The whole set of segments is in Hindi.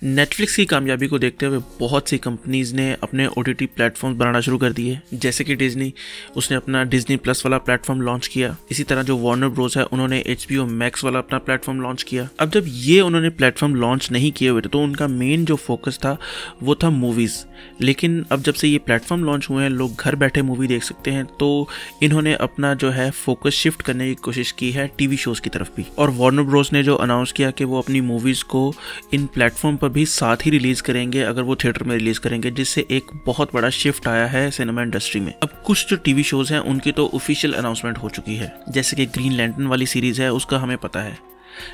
नेटफ्लिक्स की कामयाबी को देखते हुए बहुत सी कंपनीज़ ने अपने OTT प्लेटफॉर्म बनाना शुरू कर दिए, जैसे कि डिज्नी, उसने अपना डिज्नी प्लस वाला प्लेटफॉर्म लॉन्च किया। इसी तरह जो वार्नर ब्रोस है उन्होंने HBO मैक्स वाला अपना प्लेटफॉर्म लॉन्च किया। अब जब ये उन्होंने प्लेटफॉर्म लॉन्च नहीं किए हुए थे तो उनका मेन जो फोकस था वो था मूवीज़। लेकिन अब जब से ये प्लेटफॉर्म लॉन्च हुए हैं, लोग घर बैठे मूवी देख सकते हैं, तो इन्होंने अपना जो है फोकस शिफ्ट करने की कोशिश की है टीवी शोज़ की तरफ भी। और वार्नर ब्रोस ने जो अनाउंस किया कि वो अपनी मूवीज़ को इन प्लेटफॉर्म पर भी साथ ही रिलीज करेंगे अगर वो थिएटर में रिलीज करेंगे, जिससे एक बहुत बड़ा शिफ्ट आया है सिनेमा इंडस्ट्री में। अब कुछ जो टीवी शोज हैं उनकी तो ऑफिशियल अनाउंसमेंट हो चुकी है, जैसे कि ग्रीन लैंटर्न वाली सीरीज है उसका हमें पता है,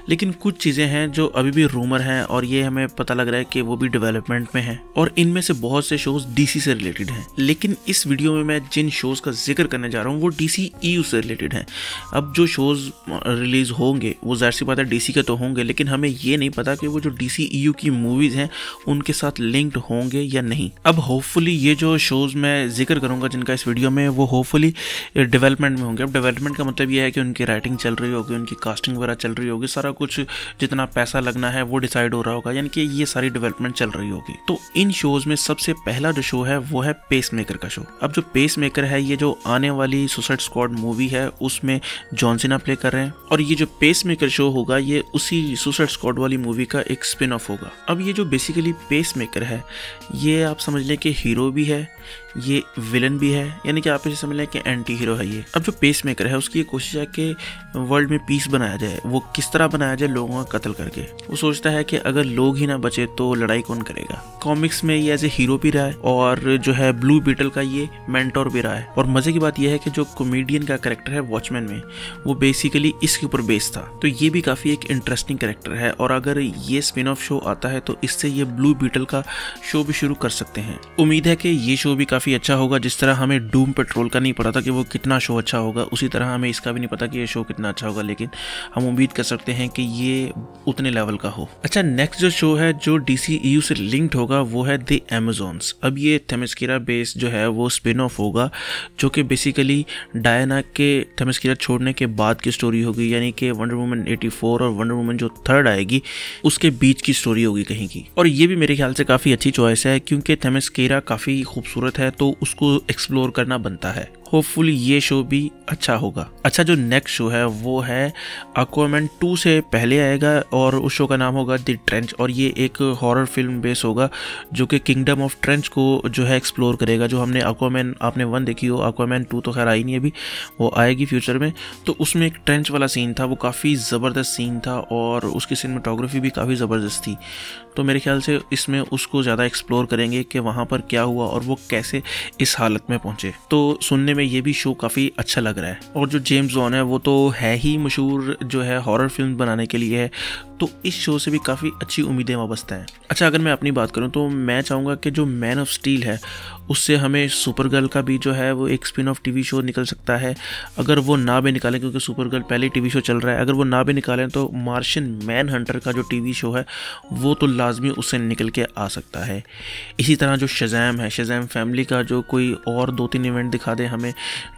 लेकिन कुछ चीज़ें हैं जो अभी भी रूमर हैं और ये हमें पता लग रहा है कि वो भी डेवलपमेंट में हैं, और इनमें से बहुत से शोज DC से रिलेटेड हैं। लेकिन इस वीडियो में मैं जिन शोज़ का जिक्र करने जा रहा हूँ वो DC EU से रिलेटेड हैं। अब जो शोज़ रिलीज़ होंगे वो ज़ाहिर सी बात है DC के तो होंगे, लेकिन हमें ये नहीं पता कि वो जो DC EU की मूवीज़ हैं उनके साथ लिंक्ड होंगे या नहीं। अब होपफुली ये जो शोज़ मैं जिक्र करूँगा जिनका इस वीडियो में, वो होपफुली डेवलपमेंट में होंगे। अब डेवलपमेंट का मतलब ये है कि उनकी राइटिंग चल रही होगी, उनकी कास्टिंग वगैरह चल रही होगी, सारा कुछ जितना पैसा लगना है वो डिसाइड हो रहा होगा, यानी कि ये सारी डेवलपमेंट चल रही होगी। तो इन शोज में सबसे पहला जो शो है वो है पेसमेकर का शो। अब जो पेसमेकर है, ये जो आने वाली सुसाइड स्क्वाड मूवी है उसमें जॉन सीना प्ले कर रहे हैं, और ये जो पेसमेकर शो होगा ये उसी सुसाइड स्क्वाड वाली मूवी का एक स्पिन ऑफ होगा। अब ये जो बेसिकली पेसमेकर है, ये आप समझ लें कि हीरो भी है, ये विलन भी है, यानी कि आप इसे समझ लें कि एंटी हीरो है ये। अब जो पेसमेकर है उसकी ये कोशिश है कि वर्ल्ड में पीस बनाया जाए। वो किस तरह बनाया जाए? लोगों का कत्ल करके। वो सोचता है कि अगर लोग ही ना बचे तो लड़ाई कौन करेगा। कॉमिक्स में ये एज ए हीरो भी रहा है और जो है ब्लू बीटल का ये मेंटोर भी रहा है। और मजे की बात यह है कि जो कॉमेडियन का कैरेक्टर है वॉचमैन में, वो बेसिकली इसके ऊपर बेस्ड था, तो ये भी काफी एक इंटरेस्टिंग कैरेक्टर है। और अगर ये स्पिन ऑफ शो आता है तो इससे ये ब्लू बीटल का शो भी शुरू कर सकते हैं। उम्मीद है कि ये शो भी काफी अच्छा होगा। जिस तरह हमें डूम पेट्रोल का नहीं पता था कि वो कितना शो अच्छा होगा, उसी तरह हमें इसका भी नहीं पता कि ये शो कितना अच्छा होगा, लेकिन हम उम्मीद कर सकते हैं कि ये उतने लेवल का हो। अच्छा, नेक्स्ट जो शो है जो DC EU से लिंक्ड होगा वो है द अमेज़न्स। अब ये थेमेस्किरा बेस जो है वो स्पिन ऑफ होगा, जो कि बेसिकली डायना के थेमेस्किरा छोड़ने के बाद की स्टोरी होगी, यानी कि वंडर वुमन 84 और वंडर वुमन जो थर्ड आएगी उसके बीच की स्टोरी होगी कहीं की। और ये भी मेरे ख्याल से काफी अच्छी चॉइस है, क्योंकि थेमेस्किरा काफी खूबसूरत है तो उसको एक्सप्लोर करना बनता है। होपफुली ये शो भी अच्छा होगा। अच्छा, जो नेक्स्ट शो है वो है एक्वामैन 2 से पहले आएगा और उस शो का नाम होगा द ट्रेंच, और ये एक हॉरर फिल्म बेस होगा जो कि किंगडम ऑफ ट्रेंच को जो है एक्सप्लोर करेगा। जो हमने एक्वामैन आपने 1 देखी हो, एक्वामैन 2 तो खैर आई नहीं अभी, वो आएगी फ्यूचर में। तो उसमें एक ट्रेंच वाला सीन था, वो काफ़ी ज़बरदस्त सीन था और उसकी सिनेमेटोग्राफी भी काफ़ी ज़बरदस्त थी। तो मेरे ख्याल से इसमें उसको ज़्यादा एक्सप्लोर करेंगे कि वहाँ पर क्या हुआ और वो कैसे इस हालत में पहुँचे। तो सुनने में ये भी शो काफ़ी अच्छा लग रहा है। और जो जेम्स वॉन है वो तो है ही मशहूर जो है हॉरर फिल्म बनाने के लिए है, तो इस शो से भी काफ़ी अच्छी उम्मीदें वाबस्ता हैं। अच्छा, अगर मैं अपनी बात करूं तो मैं चाहूँगा कि जो मैन ऑफ स्टील है उससे हमें सुपर गर्ल का भी जो है वो एक स्पिन ऑफ टीवी शो निकल सकता है। अगर वो ना भी निकालें, क्योंकि सुपर गर्ल पहले टीवी शो चल रहा है, अगर वो ना भी निकालें तो मार्शियन मैन हंटर का जो टीवी शो है वो तो लाजमी उससे निकल के आ सकता है। इसी तरह जो शज़ैम है, शज़ैम फैमिली का जो कोई और 2-3 इवेंट दिखा दें हमें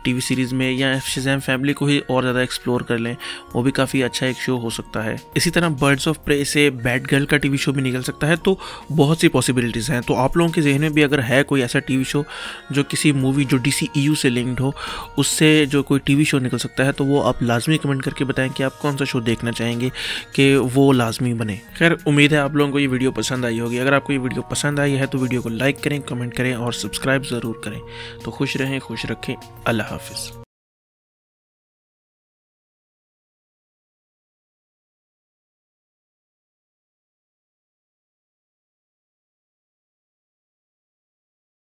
टीवी सीरीज़ में, या शज़ैम फैमिली को ही और ज़्यादा एक्सप्लोर कर लें, वो भी काफ़ी अच्छा एक शो हो सकता है। इसी तरह बर्ड्स ऑफ प्रे से बैट गर्ल का टीवी शो भी निकल सकता है। तो बहुत सी पॉसिबिलिटीज़ हैं। तो आप लोगों के जहन में भी अगर है कोई ऐसा टीवी शो जो किसी मूवी जो DC EU से लिंक्ड हो, उससे जो कोई टीवी शो निकल सकता है, तो वो आप लाजमी कमेंट करके बताएं कि आप कौन सा शो देखना चाहेंगे कि वो लाजमी बने। खैर, उम्मीद है आप लोगों को ये वीडियो पसंद आई होगी। अगर आपको ये वीडियो पसंद आई है तो वीडियो को लाइक करें, कमेंट करें और सब्सक्राइब ज़रूर करें। तो खुश रहें, खुश रखें। अल्लाह हाफिज़।